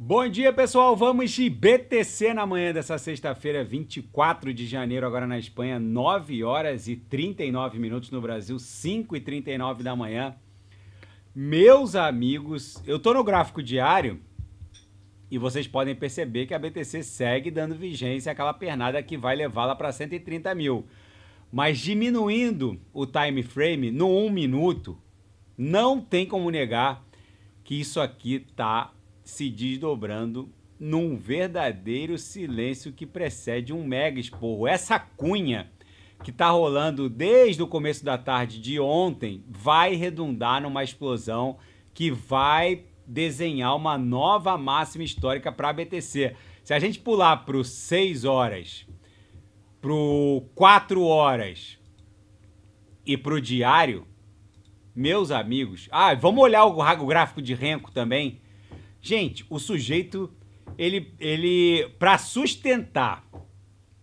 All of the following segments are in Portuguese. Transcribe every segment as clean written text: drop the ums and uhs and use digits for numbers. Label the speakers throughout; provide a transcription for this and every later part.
Speaker 1: Bom dia, pessoal. Vamos de BTC na manhã dessa sexta-feira, 24 de janeiro, agora na Espanha, 9 horas e 39 minutos no Brasil, 5h39 da manhã. Meus amigos, eu tô no gráfico diário e vocês podem perceber que a BTC segue dando vigência àquela pernada que vai levá-la para 130 mil. Mas diminuindo o time frame no 1 minuto, não tem como negar que isso aqui tá se desdobrando num verdadeiro silêncio que precede um mega esporro. Essa cunha que tá rolando desde o começo da tarde de ontem vai redundar numa explosão que vai desenhar uma nova máxima histórica para a BTC. Se a gente pular para os 6 horas, para 4 horas e para o diário, meus amigos... vamos olhar o gráfico de Renko também. Gente, o sujeito, ele para sustentar,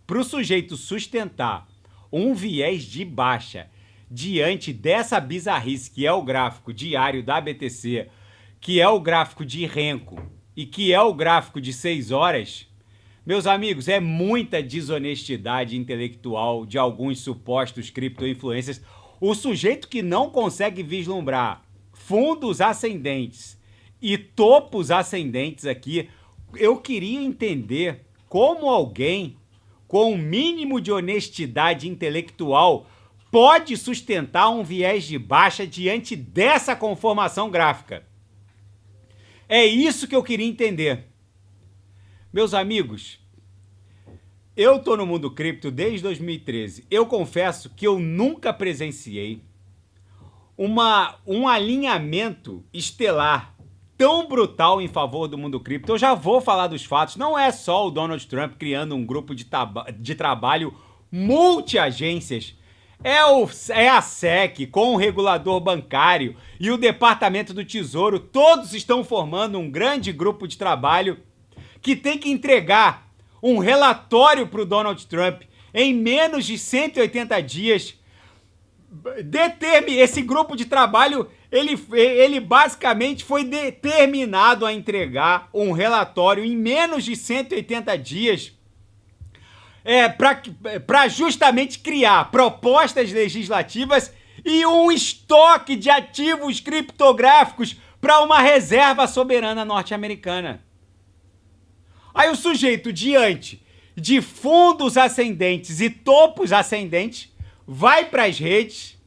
Speaker 1: para o sujeito sustentar um viés de baixa diante dessa bizarrice que é o gráfico diário da BTC, que é o gráfico de Renko e que é o gráfico de 6 horas, meus amigos, é muita desonestidade intelectual de alguns supostos cripto-influencers. O sujeito que não consegue vislumbrar fundos ascendentes e topos ascendentes aqui, eu queria entender como alguém com um mínimo de honestidade intelectual pode sustentar um viés de baixa diante dessa conformação gráfica. É isso que eu queria entender. Meus amigos, eu tô no mundo cripto desde 2013. Eu confesso que eu nunca presenciei um alinhamento estelar tão brutal em favor do mundo cripto. Eu já vou falar dos fatos. Não é só o Donald Trump criando um grupo de trabalho multi-agências. É a SEC com o regulador bancário e o Departamento do Tesouro. Todos estão formando um grande grupo de trabalho que tem que entregar um relatório para o Donald Trump em menos de 180 dias. Esse grupo de trabalho, ele basicamente foi determinado a entregar um relatório em menos de 180 dias para justamente criar propostas legislativas e um estoque de ativos criptográficos para uma reserva soberana norte-americana. Aí o sujeito, diante de fundos ascendentes e topos ascendentes, vai para as redes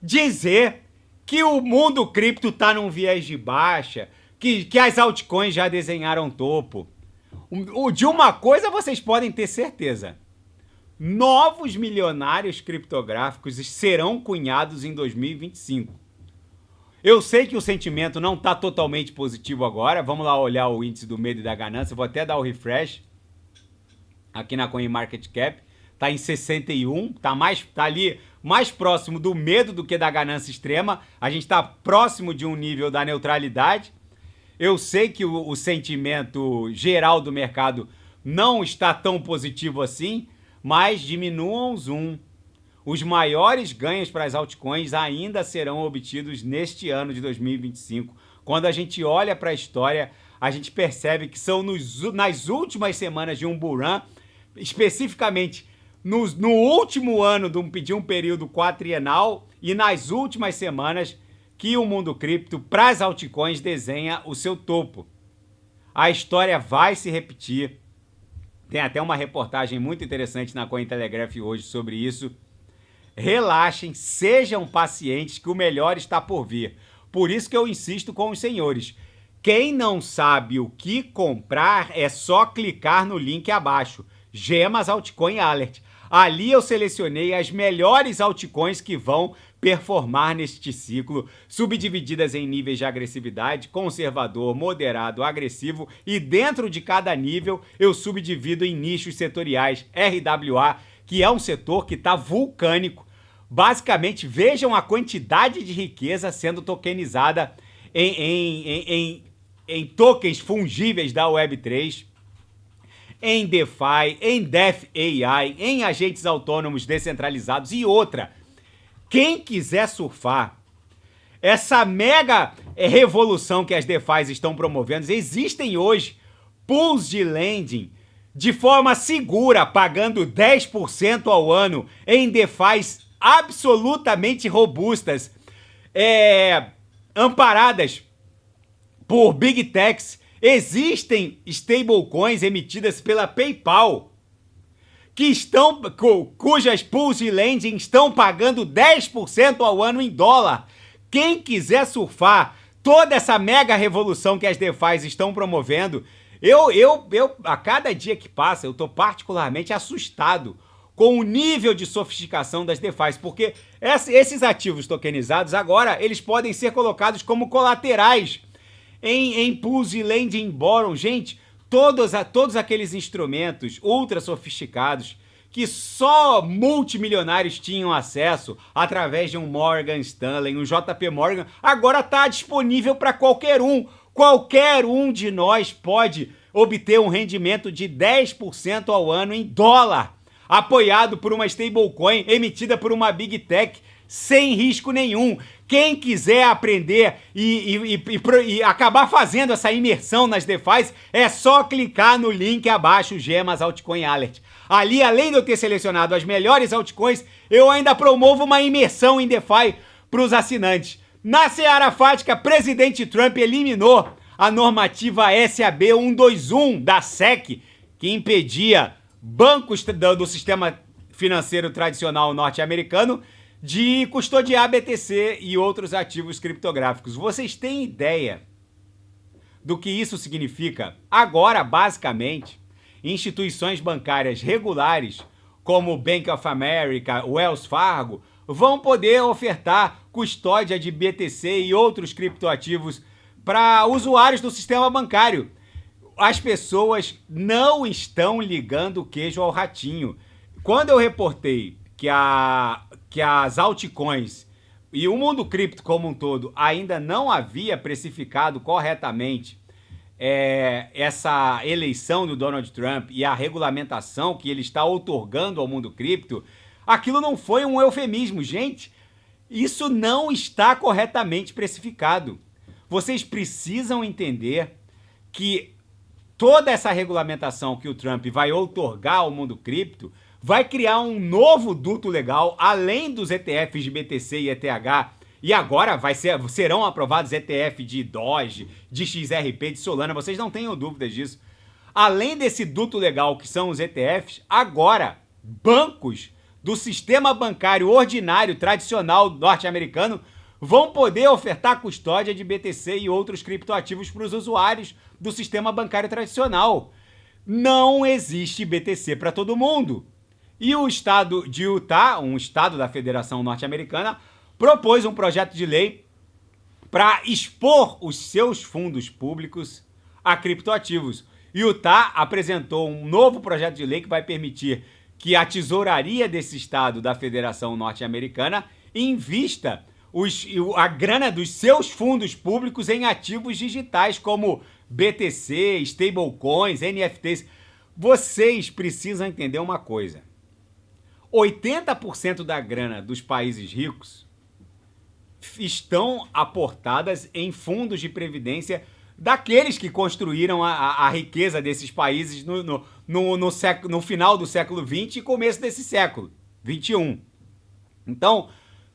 Speaker 1: dizer que o mundo cripto está num viés de baixa, que as altcoins já desenharam topo. De uma coisa vocês podem ter certeza: novos milionários criptográficos serão cunhados em 2025. Eu sei que o sentimento não está totalmente positivo agora. Vamos lá olhar o índice do medo e da ganância. Vou até dar o refresh aqui na CoinMarketCap. Tá em 61, tá ali mais próximo do medo do que da ganância extrema. A gente tá próximo de um nível da neutralidade. Eu sei que o sentimento geral do mercado não está tão positivo assim, mas diminuam o zoom. Os maiores ganhos para as altcoins ainda serão obtidos neste ano de 2025. Quando a gente olha para a história, a gente percebe que são nas últimas semanas de um bull run, especificamente no último ano de um período quatrienal e nas últimas semanas, que o mundo cripto para as altcoins desenha o seu topo. A história vai se repetir. Tem até uma reportagem muito interessante na Cointelegraph hoje sobre isso. Relaxem, sejam pacientes, que o melhor está por vir. Por isso que eu insisto com os senhores. Quem não sabe o que comprar, é só clicar no link abaixo. Gemas Altcoin Alert. Ali eu selecionei as melhores altcoins que vão performar neste ciclo, subdivididas em níveis de agressividade, conservador, moderado, agressivo, e dentro de cada nível eu subdivido em nichos setoriais. RWA, que é um setor que está vulcânico. Basicamente, vejam a quantidade de riqueza sendo tokenizada em tokens fungíveis da Web3, em DeFi, em DeFi, em agentes autônomos descentralizados e outra. Quem quiser surfar essa mega revolução que as DeFis estão promovendo, existem hoje pools de lending de forma segura, pagando 10% ao ano em DeFis absolutamente robustas, amparadas por Big Techs. Existem stablecoins emitidas pela PayPal cujas pools de lending estão pagando 10% ao ano em dólar. Quem quiser surfar toda essa mega revolução que as DeFis estão promovendo, eu a cada dia que passa, eu tô particularmente assustado com o nível de sofisticação das DeFis, porque esses ativos tokenizados agora, eles podem ser colocados como colaterais em pools de lending borrow. Gente, todos aqueles instrumentos ultra sofisticados que só multimilionários tinham acesso através de um Morgan Stanley, um JP Morgan, agora está disponível para qualquer um. Qualquer um de nós pode obter um rendimento de 10% ao ano em dólar, apoiado por uma stablecoin emitida por uma Big Tech, sem risco nenhum. Quem quiser aprender e acabar fazendo essa imersão nas DeFis, é só clicar no link abaixo, Gemas Altcoin Alert. Ali, além de eu ter selecionado as melhores altcoins, eu ainda promovo uma imersão em DeFi para os assinantes. Na seara fática, presidente Trump eliminou a normativa SAB 121 da SEC, que impedia bancos do sistema financeiro tradicional norte-americano de custodiar BTC e outros ativos criptográficos. Vocês têm ideia do que isso significa? Agora, basicamente, instituições bancárias regulares, como o Bank of America, Wells Fargo, vão poder ofertar custódia de BTC e outros criptoativos para usuários do sistema bancário. As pessoas não estão ligando o queijo ao ratinho. Quando eu reportei que as altcoins e o mundo cripto como um todo ainda não havia precificado corretamente essa eleição do Donald Trump e a regulamentação que ele está outorgando ao mundo cripto, aquilo não foi um eufemismo, gente. Isso não está corretamente precificado. Vocês precisam entender que toda essa regulamentação que o Trump vai outorgar ao mundo cripto vai criar um novo duto legal, além dos ETFs de BTC e ETH, e agora serão aprovados ETF de Doge, de XRP, de Solana, vocês não tenham dúvidas disso. Além desse duto legal que são os ETFs, agora bancos do sistema bancário ordinário tradicional norte-americano vão poder ofertar custódia de BTC e outros criptoativos para os usuários do sistema bancário tradicional. Não existe BTC para todo mundo. E o estado de Utah, um estado da Federação Norte-Americana, propôs um projeto de lei para expor os seus fundos públicos a criptoativos. Utah apresentou um novo projeto de lei que vai permitir que a tesouraria desse estado da Federação Norte-Americana invista a grana dos seus fundos públicos em ativos digitais como BTC, stablecoins, NFTs. Vocês precisam entender uma coisa. 80% da grana dos países ricos estão aportadas em fundos de previdência daqueles que construíram a riqueza desses países no final do século XX e começo desse século XXI. Então,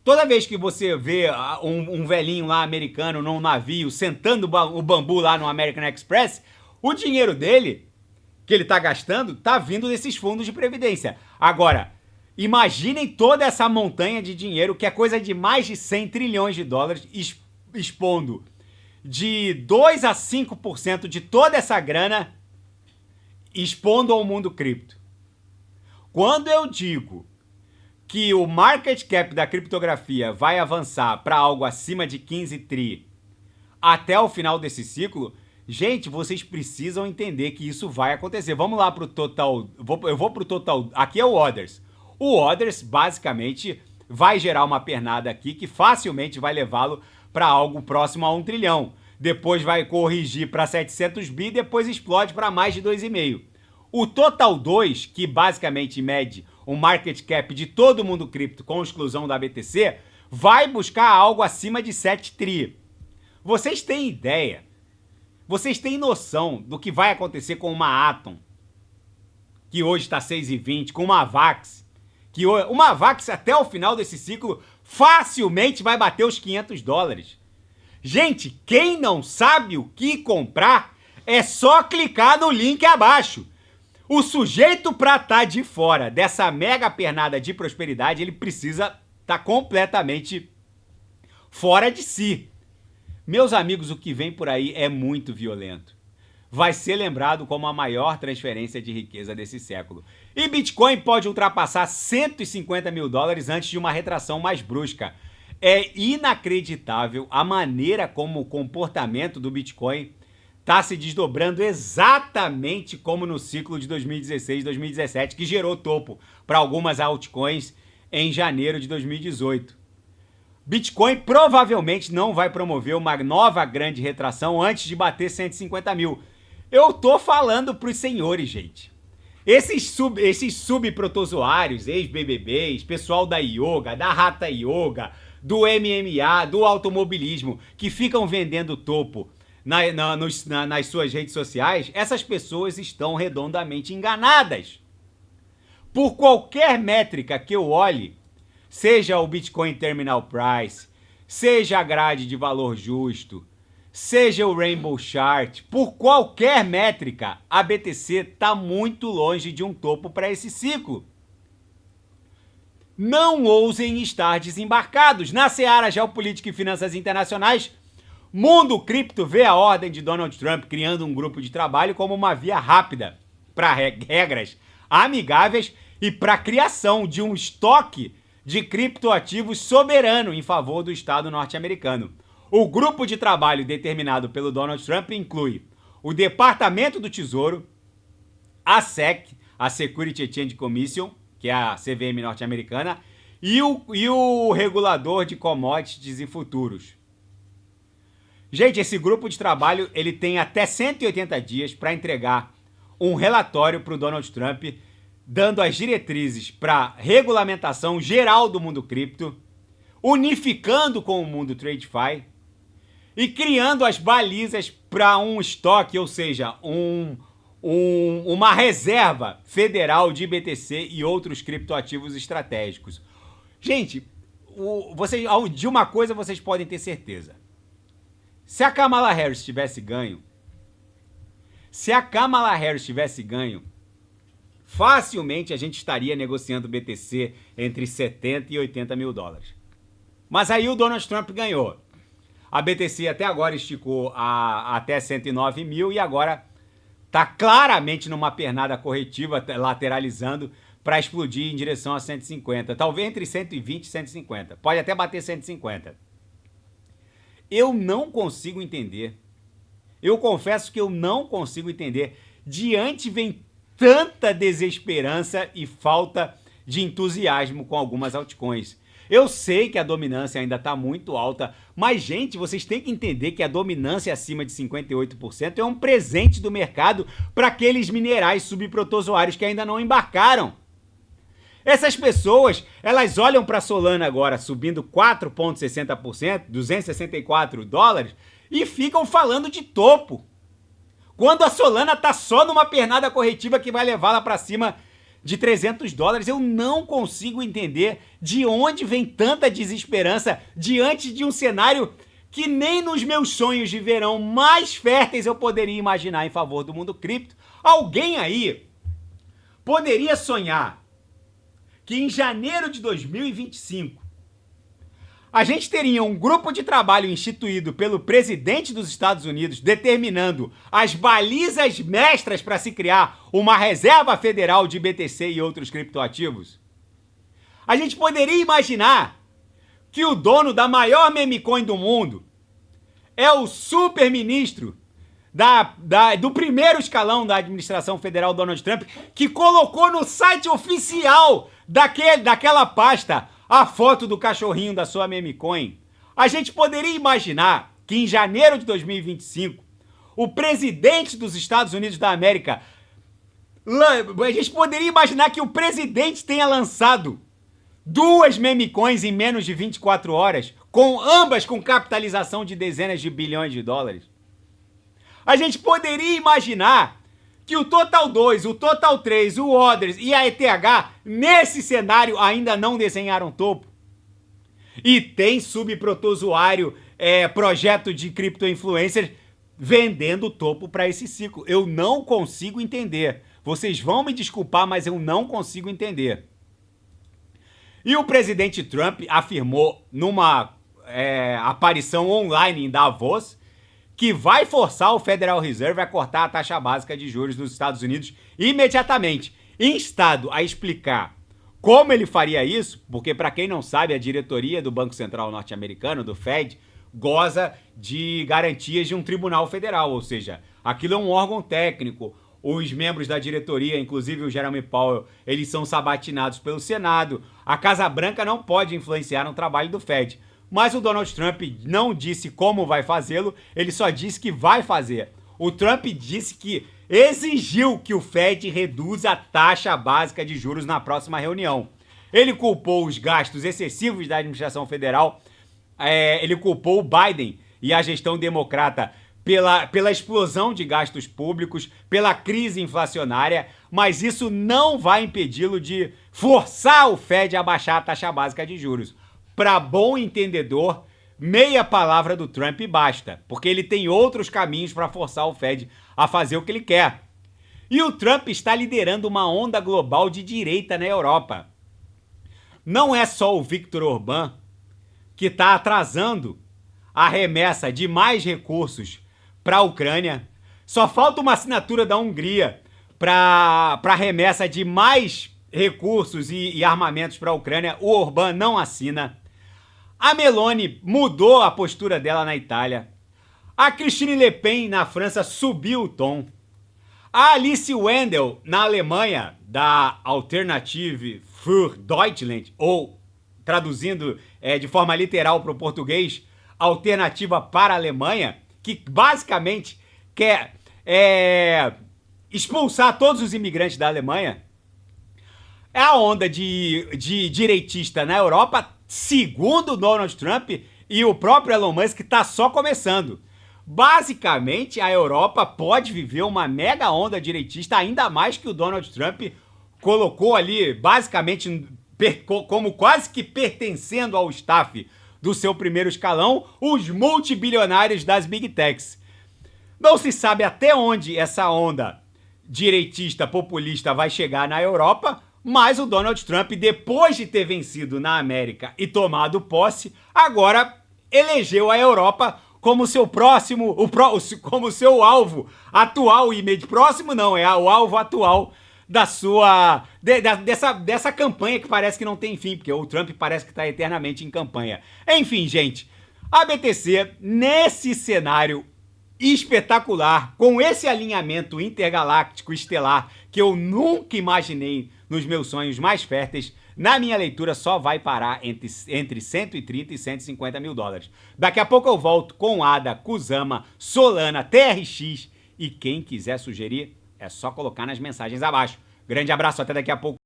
Speaker 1: toda vez que você vê um velhinho lá americano num navio sentando o bambu lá no American Express, o dinheiro dele, que ele está gastando, está vindo desses fundos de previdência. Agora, imaginem toda essa montanha de dinheiro, que é coisa de mais de 100 trilhões de dólares, expondo de 2 a 5% de toda essa grana, expondo ao mundo cripto. Quando eu digo que o market cap da criptografia vai avançar para algo acima de 15 tri até o final desse ciclo, gente, vocês precisam entender que isso vai acontecer. Vamos lá para o total. Eu vou para o total. Aqui é o Others. O Others, basicamente, vai gerar uma pernada aqui que facilmente vai levá-lo para algo próximo a 1 trilhão. Depois vai corrigir para 700 bi, depois explode para mais de 2,5. O Total 2, que basicamente mede o market cap de todo mundo cripto com exclusão da BTC, vai buscar algo acima de 7 tri. Vocês têm ideia Vocês têm noção do que vai acontecer com uma Atom, que hoje está 6,20, com uma Avax, que uma Avax até o final desse ciclo facilmente vai bater os $500. Gente, quem não sabe o que comprar, é só clicar no link abaixo. O sujeito para estar de fora dessa mega pernada de prosperidade, ele precisa estar completamente fora de si. Meus amigos, o que vem por aí é muito violento. Vai ser lembrado como a maior transferência de riqueza desse século. E Bitcoin pode ultrapassar $150 mil antes de uma retração mais brusca. É inacreditável a maneira como o comportamento do Bitcoin está se desdobrando exatamente como no ciclo de 2016 e 2017, que gerou topo para algumas altcoins em janeiro de 2018. Bitcoin provavelmente não vai promover uma nova grande retração antes de bater 150 mil. Eu tô falando pros senhores, gente. Esses subprotozoários, ex-BBBs, pessoal da yoga, da Hatha Yoga, do MMA, do automobilismo, que ficam vendendo topo nas suas redes sociais, essas pessoas estão redondamente enganadas. Por qualquer métrica que eu olhe, seja o Bitcoin Terminal Price, seja a grade de valor justo, seja o Rainbow Chart, por qualquer métrica, a BTC está muito longe de um topo para esse ciclo. Não ousem estar desembarcados. Na seara geopolítica e finanças internacionais, Mundo Cripto vê a ordem de Donald Trump criando um grupo de trabalho como uma via rápida para regras amigáveis e para a criação de um estoque de criptoativos soberano em favor do Estado norte-americano. O grupo de trabalho determinado pelo Donald Trump inclui o Departamento do Tesouro, a SEC, a Security Exchange Commission, que é a CVM norte-americana, e o regulador de commodities e futuros. Gente, esse grupo de trabalho ele tem até 180 dias para entregar um relatório para o Donald Trump, dando as diretrizes para regulamentação geral do mundo cripto, unificando com o mundo TradeFi e criando as balizas para um estoque, ou seja, uma reserva federal de BTC e outros criptoativos estratégicos. Gente, de uma coisa vocês podem ter certeza. Se a Kamala Harris tivesse ganho, facilmente a gente estaria negociando BTC entre 70 e 80 mil dólares. Mas aí o Donald Trump ganhou. A BTC até agora esticou até 109 mil e agora está claramente numa pernada corretiva, lateralizando para explodir em direção a 150. Talvez entre 120 e 150. Pode até bater 150. Eu não consigo entender. Eu confesso que eu não consigo entender. Diante vem tanta desesperança e falta de entusiasmo com algumas altcoins. Eu sei que a dominância ainda está muito alta, mas, gente, vocês têm que entender que a dominância acima de 58% é um presente do mercado para aqueles minerais subprotozoários que ainda não embarcaram. Essas pessoas, elas olham para a Solana agora subindo 4,60%, 264 dólares, e ficam falando de topo. Quando a Solana está só numa pernada corretiva que vai levá-la para cima de 300 dólares, eu não consigo entender de onde vem tanta desesperança diante de um cenário que nem nos meus sonhos de verão mais férteis eu poderia imaginar em favor do mundo cripto. Alguém aí poderia sonhar que em janeiro de 2025 a gente teria um grupo de trabalho instituído pelo presidente dos Estados Unidos determinando as balizas mestras para se criar uma reserva federal de BTC e outros criptoativos? A gente poderia imaginar que o dono da maior meme coin do mundo é o super-ministro do primeiro escalão da administração federal Donald Trump, que colocou no site oficial daquela pasta a foto do cachorrinho da sua meme coin. A gente poderia imaginar que em janeiro de 2025, o presidente dos Estados Unidos da América, a gente poderia imaginar que o presidente tenha lançado 2 meme coins em menos de 24 horas, ambas com capitalização de dezenas de bilhões de dólares. A gente poderia imaginar que o Total 2, o Total 3, o Others e a ETH, nesse cenário, ainda não desenharam topo. E tem subprotozoário, projeto de cripto-influencers vendendo topo para esse ciclo. Eu não consigo entender. Vocês vão me desculpar, mas eu não consigo entender. E o presidente Trump afirmou numa aparição online em Davos que vai forçar o Federal Reserve a cortar a taxa básica de juros nos Estados Unidos imediatamente, instado a explicar como ele faria isso, porque, para quem não sabe, a diretoria do Banco Central norte-americano, do Fed, goza de garantias de um tribunal federal, ou seja, aquilo é um órgão técnico. Os membros da diretoria, inclusive o Jeremy Powell, eles são sabatinados pelo Senado. A Casa Branca não pode influenciar no trabalho do Fed. Mas o Donald Trump não disse como vai fazê-lo, ele só disse que vai fazer. O Trump disse que exigiu que o Fed reduza a taxa básica de juros na próxima reunião. Ele culpou os gastos excessivos da administração federal, ele culpou o Biden e a gestão democrata pela explosão de gastos públicos, pela crise inflacionária, mas isso não vai impedi-lo de forçar o Fed a baixar a taxa básica de juros. Para bom entendedor, meia palavra do Trump basta, porque ele tem outros caminhos para forçar o Fed a fazer o que ele quer. E o Trump está liderando uma onda global de direita na Europa. Não é só o Viktor Orbán que está atrasando a remessa de mais recursos para a Ucrânia. Só falta uma assinatura da Hungria para a remessa de mais recursos e armamentos para a Ucrânia. O Orbán não assina. A Meloni mudou a postura dela na Itália. A Christine Le Pen na França subiu o tom. A Alice Wendel na Alemanha, da Alternative für Deutschland, ou traduzindo de forma literal para o português, Alternativa para a Alemanha, que basicamente quer expulsar todos os imigrantes da Alemanha. A onda de direitista na Europa, segundo Donald Trump e o próprio Elon Musk, está só começando. Basicamente, a Europa pode viver uma mega onda direitista, ainda mais que o Donald Trump colocou ali, basicamente, como quase que pertencendo ao staff do seu primeiro escalão, os multibilionários das Big Techs. Não se sabe até onde essa onda direitista populista vai chegar na Europa, mas o Donald Trump, depois de ter vencido na América e tomado posse, agora elegeu a Europa como seu próximo, como seu alvo atual e próximo não, é o alvo atual da sua dessa campanha que parece que não tem fim, porque o Trump parece que está eternamente em campanha. Enfim, gente, a BTC nesse cenário espetacular, com esse alinhamento intergaláctico estelar que eu nunca imaginei nos meus sonhos mais férteis, na minha leitura só vai parar entre 130 e 150 mil dólares. Daqui a pouco eu volto com ADA, Kusama, Solana, TRX e quem quiser sugerir é só colocar nas mensagens abaixo. Grande abraço, até daqui a pouco.